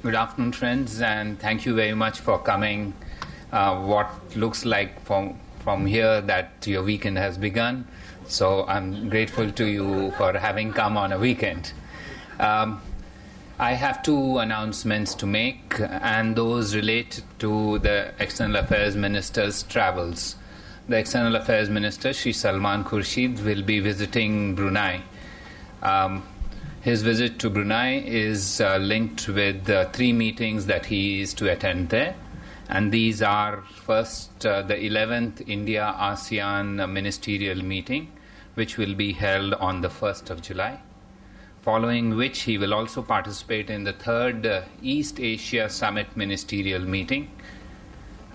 Good afternoon, friends, and thank you very much for coming. What looks like from here that your weekend has begun, so I'm grateful to you for having come on a weekend. I have two announcements to make, and those relate to the External Affairs Minister's travels. The External Affairs Minister, Shri Salman Khurshid, will be visiting Brunei. His visit to Brunei is linked with three meetings that he is to attend there. And these are, first, the 11th India-ASEAN ministerial meeting, which will be held on the 1st of July. Following which, he will also participate in the third East Asia Summit ministerial meeting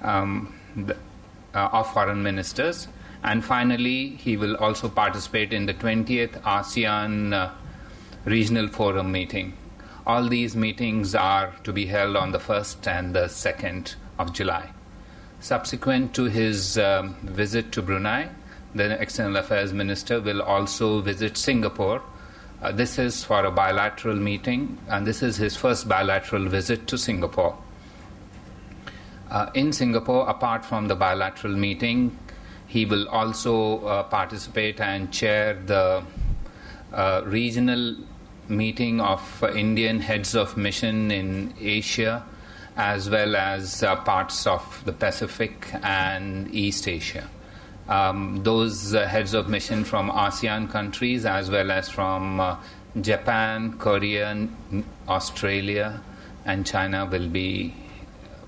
of foreign ministers. And finally, he will also participate in the 20th ASEAN Regional Forum meeting. All these meetings are to be held on the 1st and the 2nd of July. Subsequent to his visit to Brunei, the External Affairs Minister will also visit Singapore. This is for a bilateral meeting, and this is his first bilateral visit to Singapore. In Singapore, apart from the bilateral meeting, he will also participate and chair the regional meeting of Indian heads of mission in Asia, as well as parts of the Pacific and East Asia. Those heads of mission from ASEAN countries, as well as from Japan, Korea, Australia, and China will be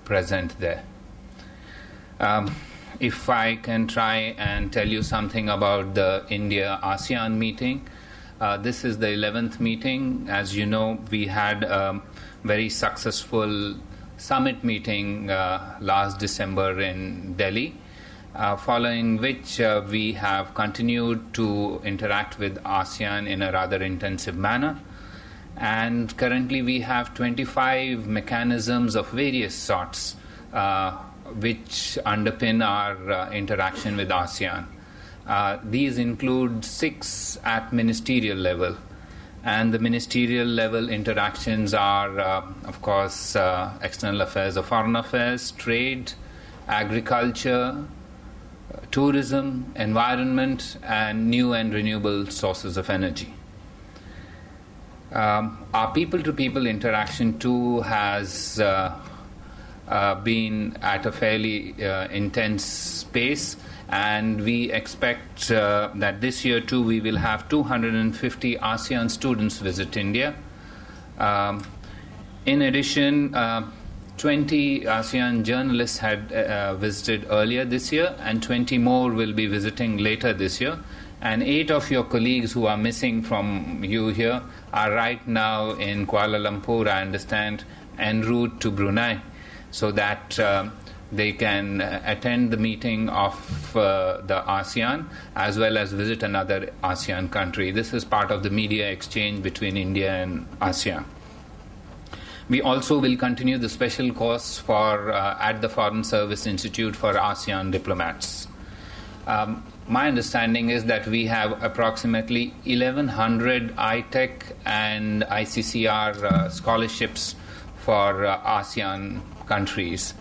present there. If I can try and tell you something about the India-ASEAN meeting, this is the 11th meeting. As you know, we had a very successful summit meeting last December in Delhi, following which we have continued to interact with ASEAN in a rather intensive manner. And currently we have 25 mechanisms of various sorts which underpin our interaction with ASEAN. These include 6 at ministerial level, and the ministerial level interactions are, of course, external affairs or foreign affairs, trade, agriculture, tourism, environment, and new and renewable sources of energy. Our people-to-people interaction too has been at a fairly intense pace, and we expect that this year too we will have 250 ASEAN students visit India. In addition, 20 ASEAN journalists had visited earlier this year, and 20 more will be visiting later this year. And 8 of your colleagues who are missing from you here are right now in Kuala Lumpur, I understand, en route to Brunei, so that they can attend the meeting of the ASEAN as well as visit another ASEAN country. This is part of the media exchange between India and ASEAN. We also will continue the special course for at the Foreign Service Institute for ASEAN diplomats. My understanding is that we have approximately 1,100 ITEC and ICCR scholarships for ASEAN countries.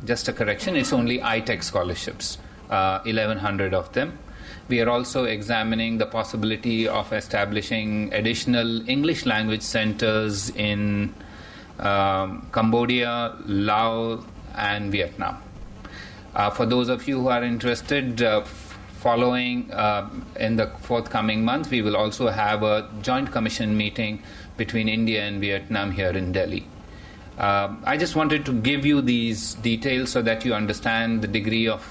Just a correction, it's only ITEC scholarships, 1,100 of them. We are also examining the possibility of establishing additional English language centers in Cambodia, Laos, and Vietnam. For those of you who are interested, following in the forthcoming month, we will also have a joint commission meeting between India and Vietnam here in Delhi. I just wanted to give you these details so that you understand the degree of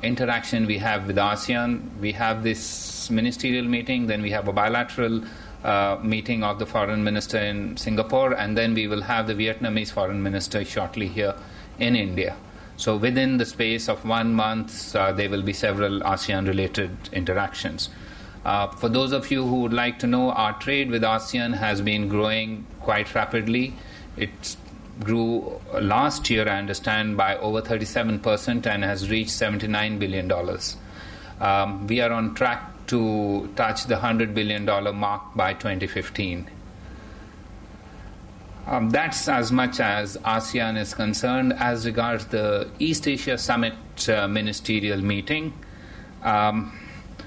interaction we have with ASEAN. We have this ministerial meeting, then we have a bilateral meeting of the foreign minister in Singapore, and then we will have the Vietnamese foreign minister shortly here in India. So within the space of 1 month, there will be several ASEAN-related interactions. For those of you who would like to know, our trade with ASEAN has been growing quite rapidly. It grew last year, I understand, by over 37% and has reached $79 billion. We are on track to touch the $100 billion mark by 2015. That's as much as ASEAN is concerned. As regards the East Asia Summit ministerial meeting,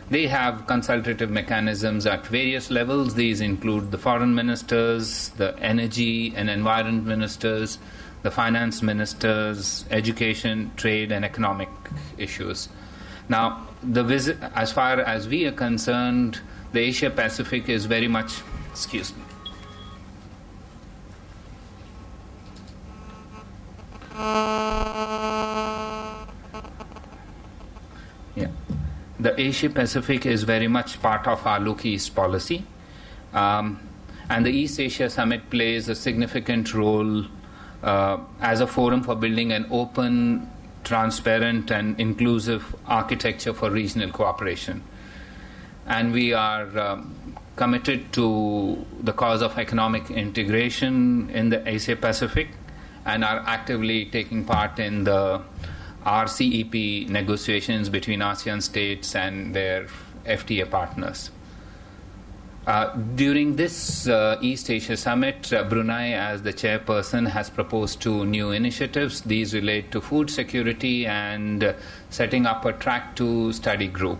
they have consultative mechanisms at various levels. These include the foreign ministers, the energy and environment ministers, the finance ministers, education, trade, and economic issues. Now, the visit, as far as we are concerned, the Asia Pacific is very much, excuse me. Yeah. The Asia Pacific is very much part of our Look East policy, and the East Asia Summit plays a significant role as a forum for building an open, transparent, and inclusive architecture for regional cooperation. And we are committed to the cause of economic integration in the Asia Pacific and are actively taking part in the RCEP negotiations between ASEAN states and their FTA partners. During this East Asia Summit, Brunei, as the chairperson, has proposed two new initiatives. These relate to food security and setting up a track to study group.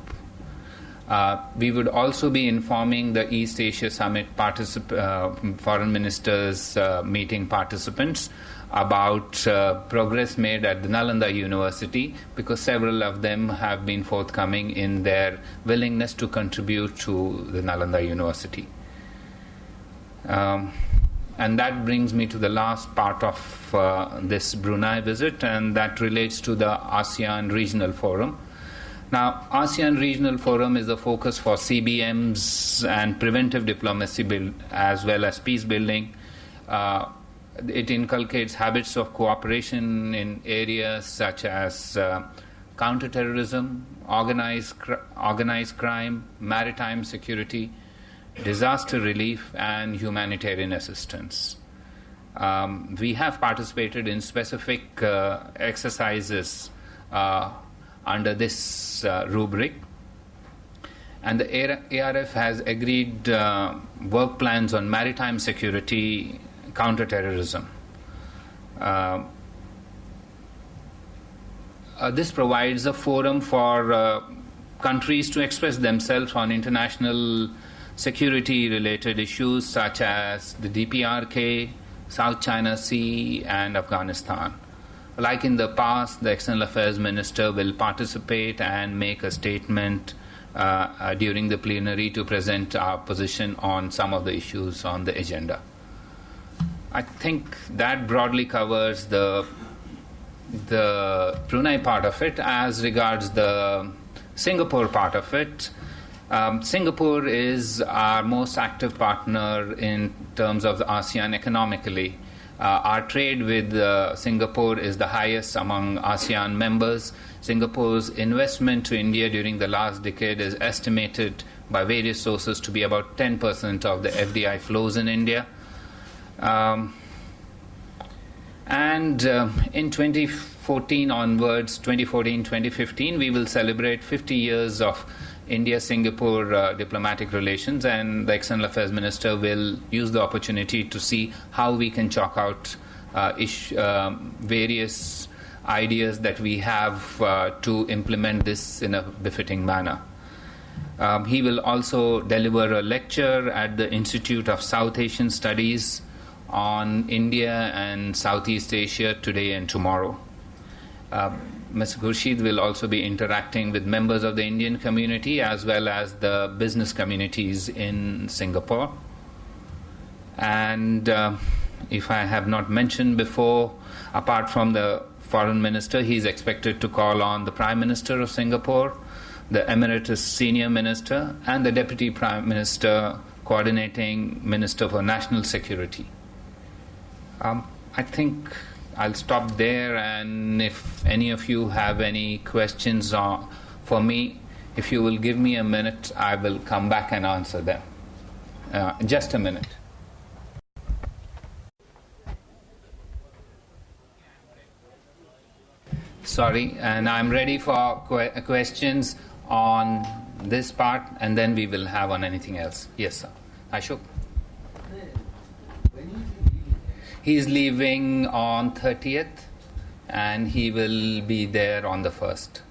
We would also be informing the East Asia Summit foreign ministers meeting participants about progress made at the Nalanda University, because several of them have been forthcoming in their willingness to contribute to the Nalanda University. And that brings me to the last part of this Brunei visit, and that relates to the ASEAN Regional Forum. Now, ASEAN Regional Forum is the focus for CBMs and preventive diplomacy as well as peace building. It inculcates habits of cooperation in areas such as counterterrorism, organized crime, maritime security, disaster relief, and humanitarian assistance. We have participated in specific exercises under this rubric, and the ARF has agreed work plans on maritime security, counterterrorism. This provides a forum for countries to express themselves on international security-related issues such as the DPRK, South China Sea, and Afghanistan. Like in the past, the External Affairs Minister will participate and make a statement during the plenary to present our position on some of the issues on the agenda. I think that broadly covers the Brunei part of it. As regards the Singapore part of it, Singapore is our most active partner in terms of the ASEAN economically. Our trade with Singapore is the highest among ASEAN members. Singapore's investment to India during the last decade is estimated by various sources to be about 10% of the FDI flows in India. And in 2014 onwards, 2014-2015, we will celebrate 50 years of India-Singapore diplomatic relations, and the External Affairs Minister will use the opportunity to see how we can chalk out various ideas that we have to implement this in a befitting manner. He will also deliver a lecture at the Institute of South Asian Studies on India and Southeast Asia today and tomorrow. Mr. Khurshid will also be interacting with members of the Indian community as well as the business communities in Singapore. And if I have not mentioned before, apart from the foreign minister, he is expected to call on the Prime Minister of Singapore, the Emeritus Senior Minister, and the Deputy Prime Minister, Coordinating Minister for National Security. I think I'll stop there, and if any of you have any questions for me, if you will give me a minute, I will come back and answer them. Just a minute. Sorry, and I'm ready for questions on this part, and then we will have on anything else. Yes, sir. Ashok? He is leaving on 30th, and he will be there on the 1st.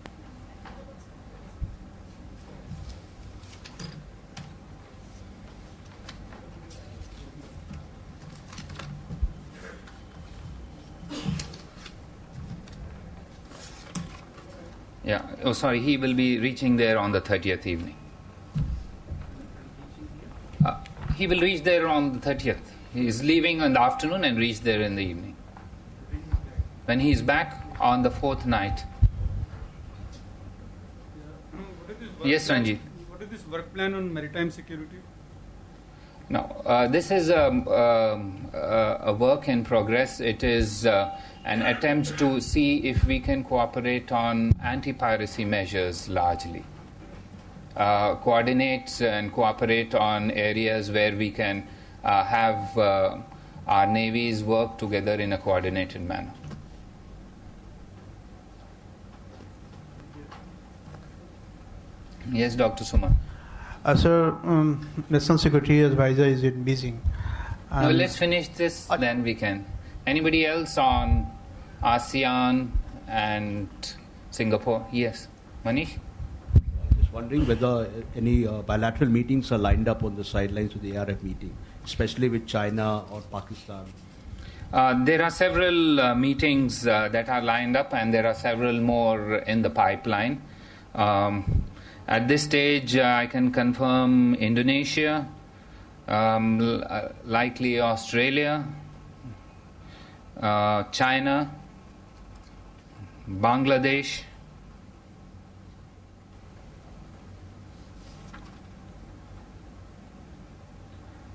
Yeah. Oh, sorry. He will be reaching there on the 30th evening. He will reach there on the 30th. He is leaving in the afternoon and reach there in the evening. When he is back on the 4th night. Yes, Ranjit. What is this work plan on maritime security? No, this is a work in progress. It is an attempt to see if we can cooperate on anti-piracy measures largely. Coordinate and cooperate on areas where we can have our navies work together in a coordinated manner. Yes, Dr. Suman. Sir, National Security Advisor is in Beijing. No, let's finish this, then we can. Anybody else on Asean and Singapore? Yes. Manish? Just wondering whether any bilateral meetings are lined up on the sidelines of the ARF meeting, especially with China or Pakistan. There are several meetings that are lined up, and there are several more in the pipeline. At this stage, I can confirm Indonesia, likely Australia, China, Bangladesh,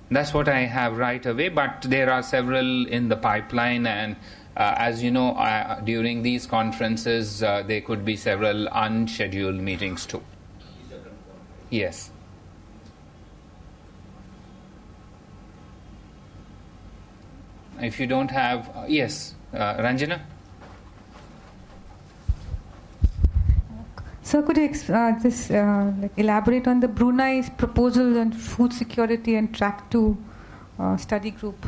that's what I have right away, but there are several in the pipeline, and as you know, during these conferences, there could be several unscheduled meetings too. Yes. If you don't have, yes, Ranjana? Sir, could you just elaborate on the Brunei's proposal on food security and track 2 study group?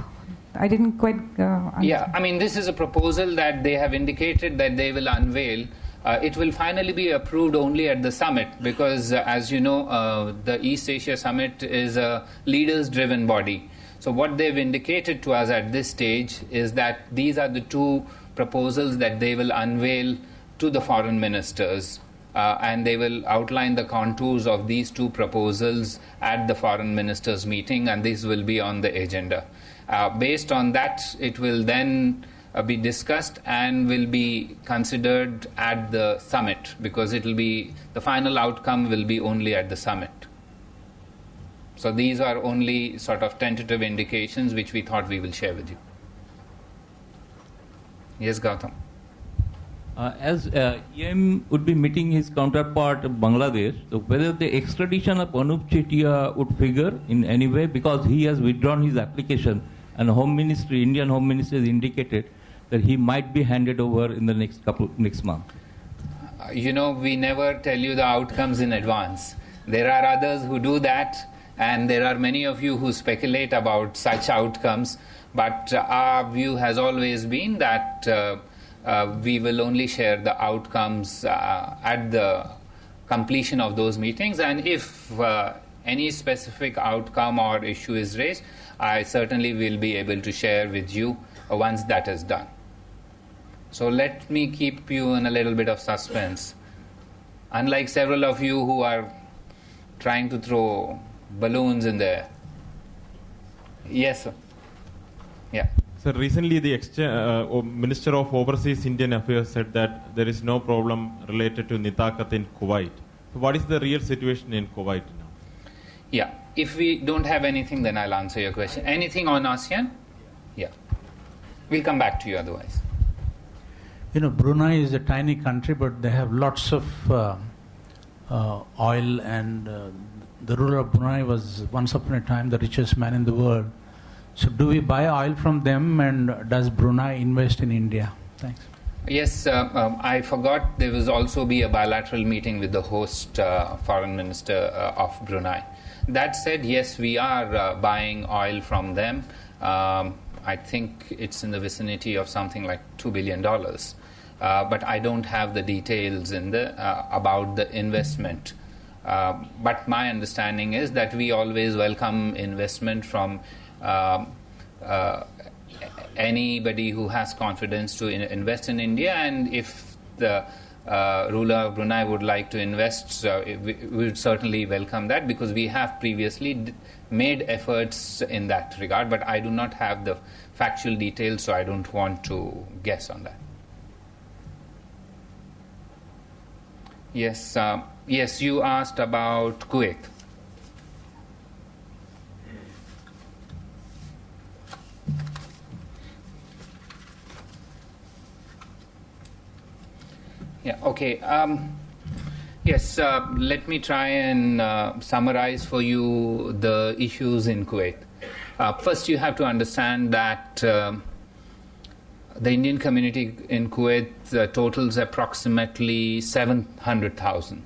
I didn't quite understand. Yeah, I mean, this is a proposal that they have indicated that they will unveil. It will finally be approved only at the summit because, as you know, the East Asia Summit is a leaders-driven body. So what they've indicated to us at this stage is that these are the 2 proposals that they will unveil to the foreign ministers, and they will outline the contours of these 2 proposals at the foreign ministers' meeting, and this will be on the agenda. Based on that, it will then be discussed and will be considered at the summit, because it will be the final outcome will be only at the summit. So these are only sort of tentative indications which we thought we will share with you. Yes, Gautam. As EM would be meeting his counterpart of Bangladesh, so whether the extradition of Anup Chetia would figure in any way, because he has withdrawn his application, and Home Ministry, Indian Home Ministry has indicated that he might be handed over in the next month. You know, we never tell you the outcomes in advance. There are others who do that, and there are many of you who speculate about such outcomes, but our view has always been that we will only share the outcomes at the completion of those meetings, and if any specific outcome or issue is raised, I certainly will be able to share with you once that is done. So let me keep you in a little bit of suspense. Unlike several of you who are trying to throw balloons in the air. Yes, sir. Yeah. So recently the Minister of Overseas Indian Affairs said that there is no problem related to Nitakat in Kuwait. So what is the real situation in Kuwait now? Yeah. If we don't have anything, then I'll answer your question. Anything on ASEAN? Yeah. We'll come back to you otherwise. You know, Brunei is a tiny country, but they have lots of oil, and the ruler of Brunei was once upon a time the richest man in the world. So do we buy oil from them, and does Brunei invest in India? Thanks. Yes, I forgot there will also be a bilateral meeting with the host foreign minister of Brunei. That said, yes, we are buying oil from them. I think it's in the vicinity of something like $2 billion. But I don't have the details about the investment. But my understanding is that we always welcome investment from anybody who has confidence to invest in India, and if the ruler of Brunei would like to invest, we would certainly welcome that, because we have previously made efforts in that regard, but I do not have the factual details, so I don't want to guess on that. Yes, yes, you asked about Kuwait. Yeah, okay. Yes, let me try and summarize for you the issues in Kuwait. First, you have to understand that the Indian community in Kuwait totals approximately 700,000.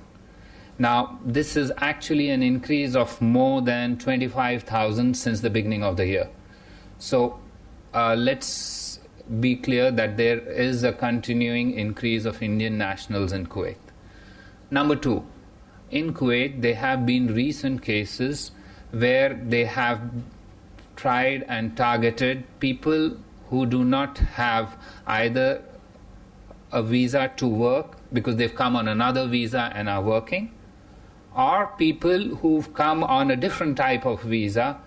Now, this is actually an increase of more than 25,000 since the beginning of the year. So, let's be clear that there is a continuing increase of Indian nationals in Kuwait. Number two, in Kuwait there have been recent cases where they have tried and targeted people who do not have either a visa to work because they've come on another visa and are working, or people who've come on a different type of visa,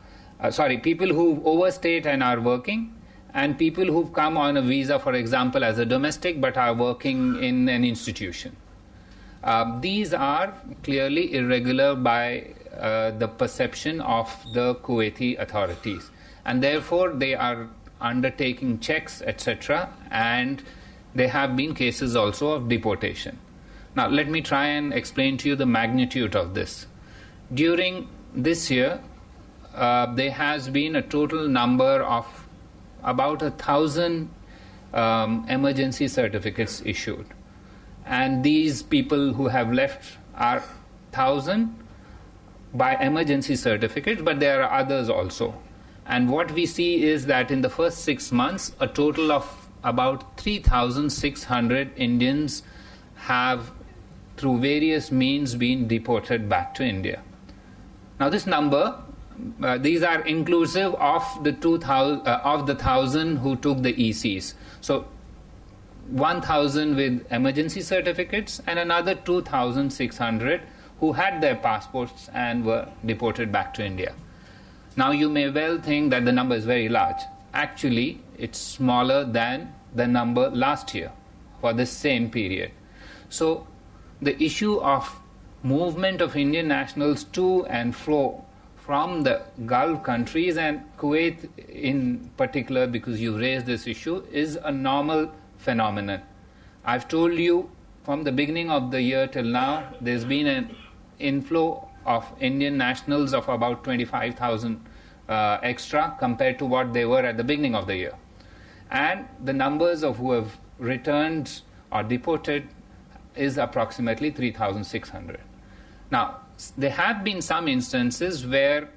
people who've overstayed and are working, and people who've come on a visa, for example, as a domestic but are working in an institution. These are clearly irregular by the perception of the Kuwaiti authorities, and therefore they are undertaking checks, etc., and there have been cases also of deportation. Now, let me try and explain to you the magnitude of this. During this year, there has been a total number of about 1,000 emergency certificates issued, and these people who have left are 1,000 by emergency certificates, but there are others also. And what we see is that in the first 6 months, a total of about 3,600 Indians have, through various means, been deported back to India. Now, this number, these are inclusive of the 1,000 who took the ECs. So 1,000 with emergency certificates and another 2,600 who had their passports and were deported back to India. Now, you may well think that the number is very large. Actually, it's smaller than the number last year for this same period. So the issue of movement of Indian nationals to and fro from the Gulf countries, and Kuwait in particular, because you raised this issue, is a normal phenomenon. I've told you from the beginning of the year till now, there's been an inflow of Indian nationals of about 25,000 extra compared to what they were at the beginning of the year. And the numbers of who have returned or deported is approximately 3,600. Now, there have been some instances where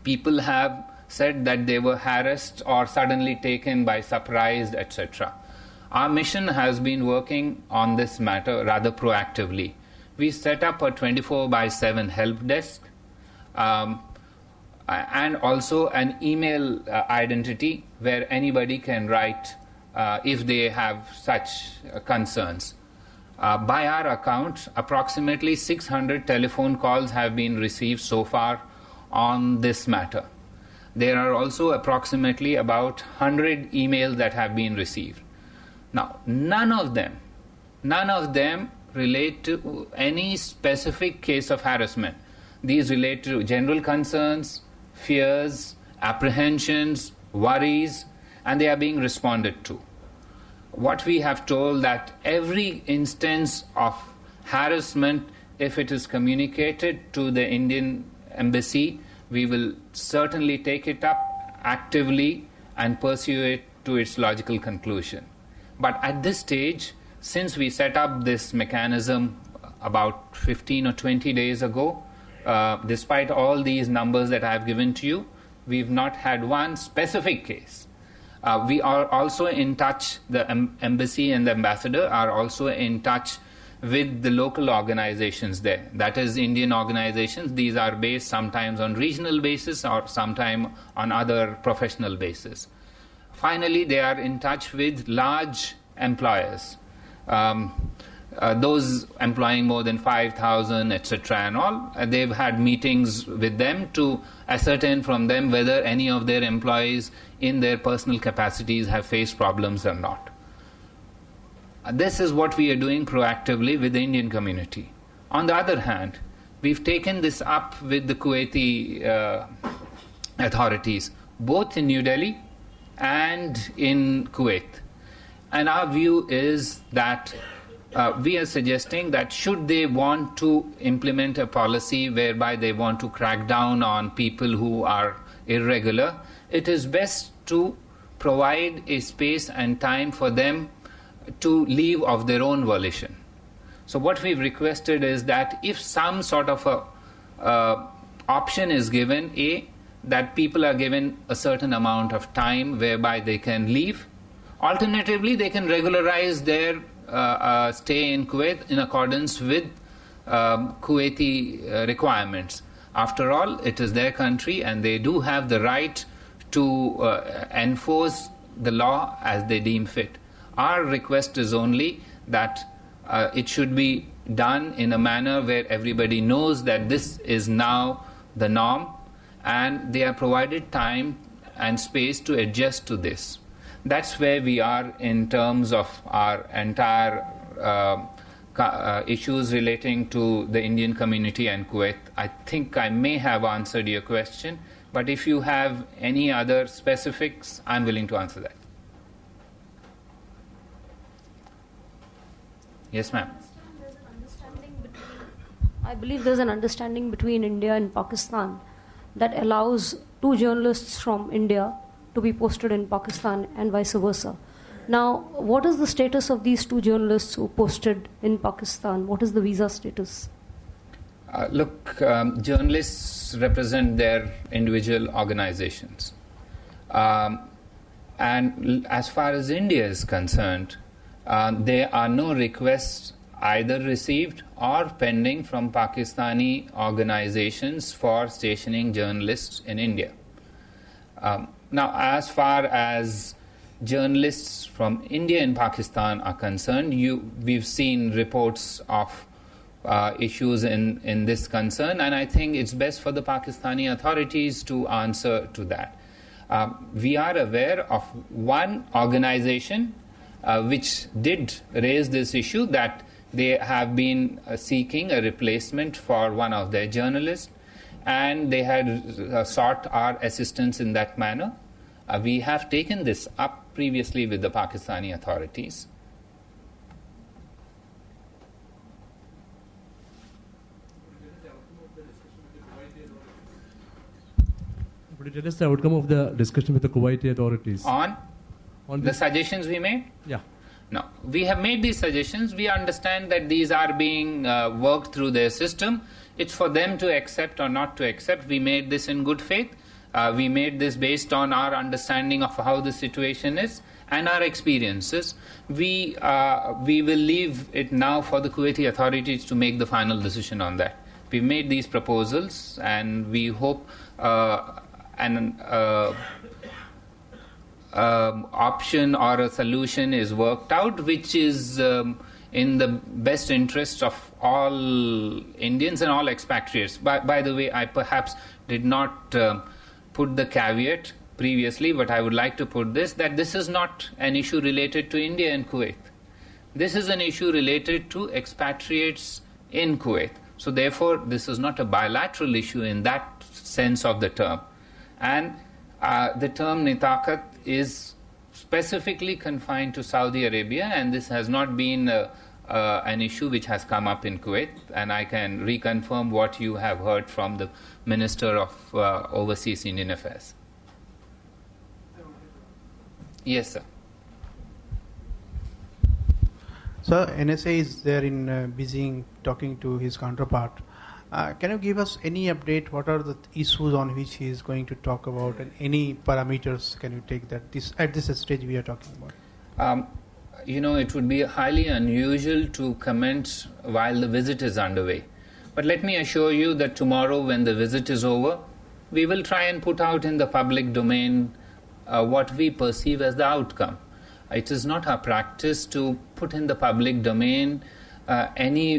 people have said that they were harassed or suddenly taken by surprise, etc. Our mission has been working on this matter rather proactively. We set up a 24/7 help desk and also an email identity where anybody can write if they have such concerns. By our account, approximately 600 telephone calls have been received so far on this matter. There are also approximately about 100 emails that have been received. Now, none of them relate to any specific case of harassment. These relate to general concerns, fears, apprehensions, worries, and they are being responded to. What we have told that every instance of harassment, if it is communicated to the Indian embassy, we will certainly take it up actively and pursue it to its logical conclusion. But at this stage, since we set up this mechanism about 15 or 20 days ago, despite all these numbers that I have given to you, we've not had one specific case. We are also in touch, the embassy and the ambassador are also in touch with the local organizations there. That is Indian organizations. These are based sometimes on regional basis or sometimes on other professional basis. Finally, they are in touch with large employers, those employing more than 5,000, etc. and all. They've had meetings with them to ascertain from them whether any of their employees in their personal capacities have faced problems or not. This is what we are doing proactively with the Indian community. On the other hand, we've taken this up with the Kuwaiti authorities, both in New Delhi and in Kuwait. And our view is that we are suggesting that should they want to implement a policy whereby they want to crack down on people who are irregular, it is best to provide a space and time for them to leave of their own volition. So what we've requested is that if some sort of a option is given, that people are given a certain amount of time whereby they can leave. Alternatively, they can regularize their stay in Kuwait in accordance with Kuwaiti requirements. After all, it is their country and they do have the right to enforce the law as they deem fit. Our request is only that it should be done in a manner where everybody knows that this is now the norm and they are provided time and space to adjust to this. That's where we are in terms of our entire issues relating to the Indian community and Kuwait. I think I may have answered your question, but if you have any other specifics, I'm willing to answer that. Yes, ma'am. I believe there's an understanding between India and Pakistan that allows two journalists from India to be posted in Pakistan and vice versa. Now, what is the status of these two journalists who posted in Pakistan? What is the visa status? Journalists represent their individual organizations. And as far as India is concerned, there are no requests either received or pending from Pakistani organizations for stationing journalists in India. Now, as far as journalists from India and Pakistan are concerned, we've seen reports of issues in this concern, and I think it's best for the Pakistani authorities to answer to that. We are aware of one organization which did raise this issue, that they have been seeking a replacement for one of their journalists, and they had sought our assistance in that manner. We have taken this up previously with the Pakistani authorities. But it is the outcome of the discussion with the Kuwaiti authorities. On the suggestions we made? Yeah. No. We have made these suggestions. We understand that these are being worked through their system. It's for them to accept or not to accept. We made this in good faith. We made this based on our understanding of how the situation is and our experiences. We will leave it now for the Kuwaiti authorities to make the final decision on that. We made these proposals and we hope an option or a solution is worked out which is in the best interest of all Indians and all expatriates. By the way, I perhaps did not put the caveat previously, but I would like to put this, that this is not an issue related to India and Kuwait. This is an issue related to expatriates in Kuwait. So therefore, this is not a bilateral issue in that sense of the term. And the term nitakat is specifically confined to Saudi Arabia, and this has not been an issue which has come up in Kuwait, and I can reconfirm what you have heard from the Minister of Overseas Indian Affairs. Yes, sir. So NSA is there in Beijing talking to his counterpart. Can you give us any update? What are the issues on which he is going to talk about, and any parameters can you take that at this stage we are talking about? It would be highly unusual to comment while the visit is underway. But let me assure you that tomorrow, when the visit is over, we will try and put out in the public domain what we perceive as the outcome. It is not our practice to put in the public domain any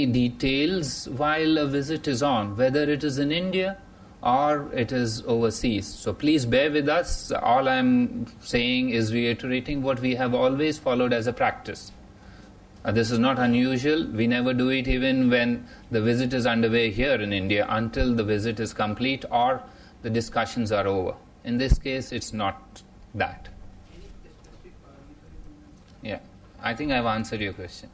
details while a visit is on, whether it is in India or it is overseas. So please bear with us. All I'm saying is reiterating what we have always followed as a practice. This is not unusual. We never do it even when the visit is underway here in India until the visit is complete or the discussions are over. In this case, it's not that. Yeah, I think I've answered your question.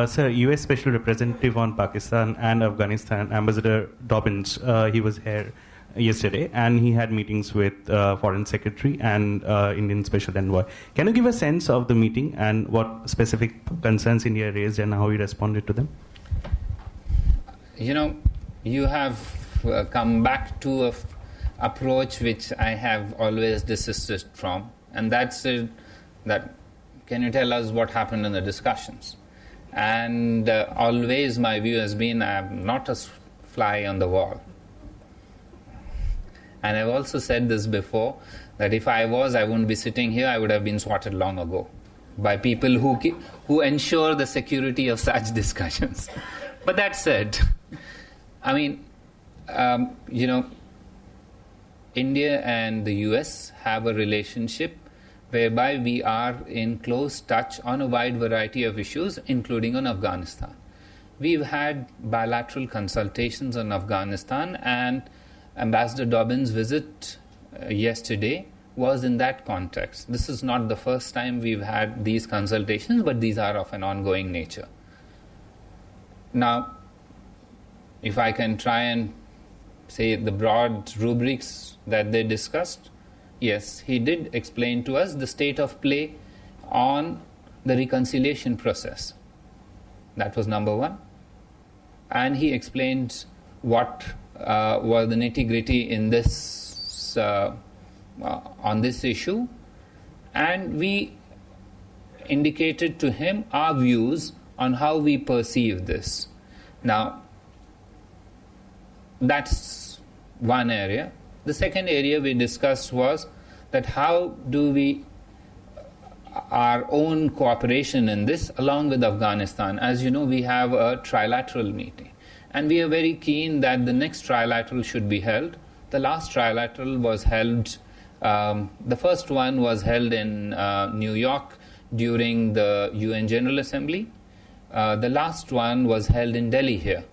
Sir, U.S. Special Representative on Pakistan and Afghanistan, Ambassador Dobbins, he was here yesterday, and he had meetings with Foreign Secretary and Indian Special Envoy. Can you give a sense of the meeting and what specific concerns India raised and how he responded to them? You have come back to an approach which I have always desisted from, and that's it, that can you tell us what happened in the discussions? And always my view has been I'm not a fly on the wall. And I've also said this before, that if I was, I wouldn't be sitting here, I would have been swatted long ago by people who ensure the security of such discussions. But that said, India and the US have a relationship whereby we are in close touch on a wide variety of issues, including on Afghanistan. We've had bilateral consultations on Afghanistan, and Ambassador Dobbins' visit yesterday was in that context. This is not the first time we've had these consultations, but these are of an ongoing nature. Now, if I can try and say the broad rubrics that they discussed, yes, he did explain to us the state of play on the reconciliation process. That was number one. And he explained what were the nitty-gritty in this on this issue. And we indicated to him our views on how we perceive this. Now, that's one area. The second area we discussed was that how do we, our own cooperation in this along with Afghanistan. As you know, we have a trilateral meeting, and we are very keen that the next trilateral should be held. The last trilateral was held, the first one was held in New York during the UN General Assembly. The last one was held in Delhi here.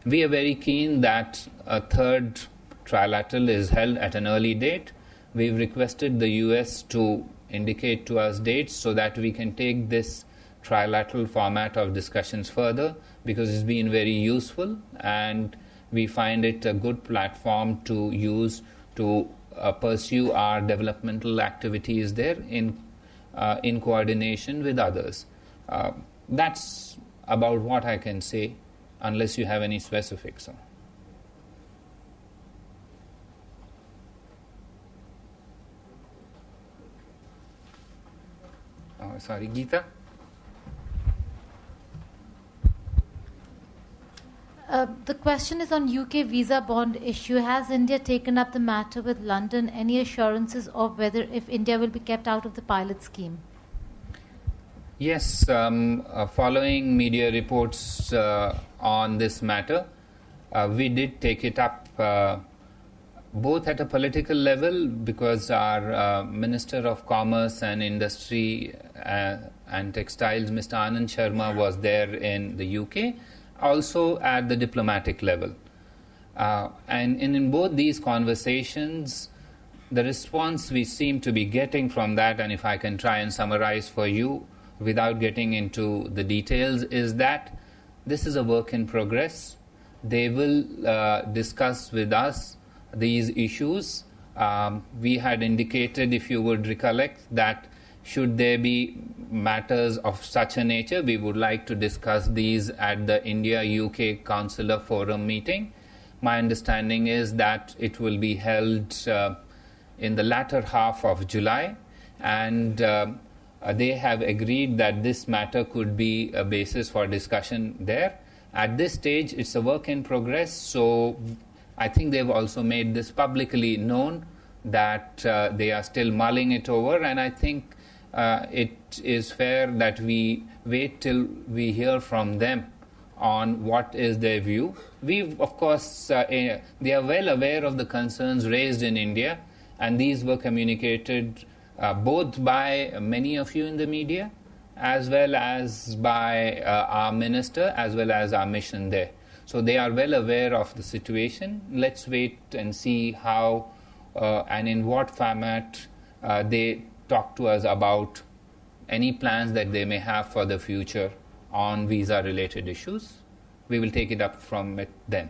We are very keen that a third trilateral is held at an early date. We've requested the US to indicate to us dates so that we can take this trilateral format of discussions further, because it's been very useful and we find it a good platform to use to pursue our developmental activities there in coordination with others. That's about what I can say, unless you have any specifics. Sorry, Geeta? The question is on UK visa bond issue. Has India taken up the matter with London? Any assurances of whether if India will be kept out of the pilot scheme? Yes, following media reports on this matter, we did take it up both at a political level, because our Minister of Commerce and Industry and Textiles, Mr. Anand Sharma, was there in the UK, also at the diplomatic level. And in both these conversations, the response we seem to be getting from that, and if I can try and summarize for you without getting into the details, is that this is a work in progress. They will discuss with us these issues. We had indicated, if you would recollect, that Should there be matters of such a nature, we would like to discuss these at the India-UK Consular Forum meeting. My understanding is that it will be held in the latter half of July, and they have agreed that this matter could be a basis for discussion there. At this stage, it's a work in progress, so I think they've also made this publicly known that they are still mulling it over, and I think it is fair that we wait till we hear from them on what is their view. Of course, they are well aware of the concerns raised in India, and these were communicated both by many of you in the media, as well as by our minister, as well as our mission there. So they are well aware of the situation. Let's wait and see how and in what format they talk to us about any plans that they may have for the future on visa-related issues. We will take it up from it then.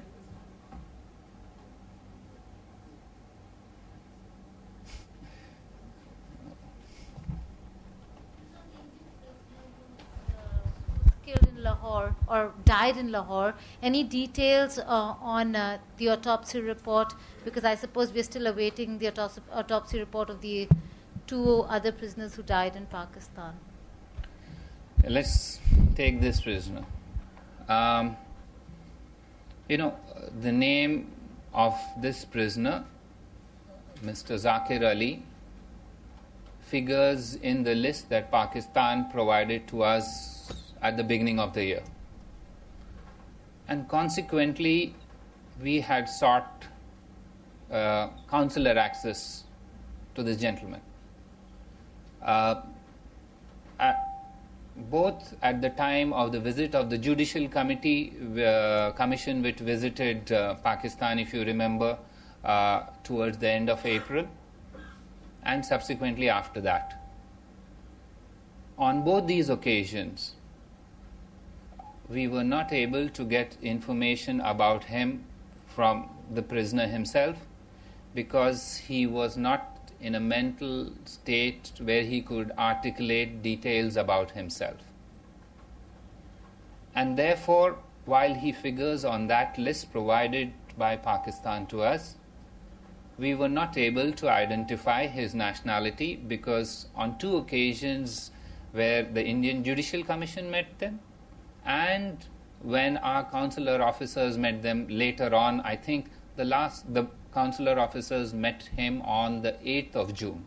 Killed in Lahore or died in Lahore. Any details on the autopsy report? Because I suppose we're still awaiting the autopsy report of the 2 other prisoners who died in Pakistan. Let's take this prisoner. The name of this prisoner, Mr. Zakir Ali, figures in the list that Pakistan provided to us at the beginning of the year. And consequently, we had sought consular access to this gentleman. Both at the time of the visit of the Judicial Commission which visited Pakistan, if you remember, towards the end of April, and subsequently after that. On both these occasions, we were not able to get information about him from the prisoner himself, because he was not in a mental state where he could articulate details about himself. And therefore, while he figures on that list provided by Pakistan to us, we were not able to identify his nationality, because on 2 occasions where the Indian Judicial Commission met them, and when our consular officers met them later on, I think the consular officers met him on the 8th of June.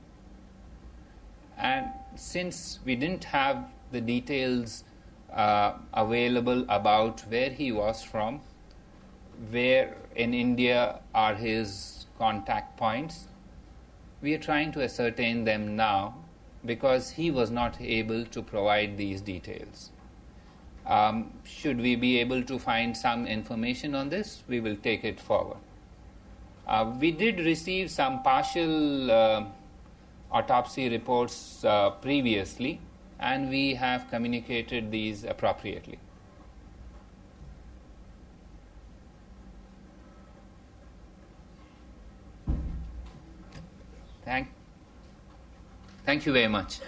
And since we didn't have the details available about where he was from, where in India are his contact points, we are trying to ascertain them now, because he was not able to provide these details. Should we be able to find some information on this, we will take it forward. We did receive some partial autopsy reports previously, and we have communicated these appropriately. Thank you very much.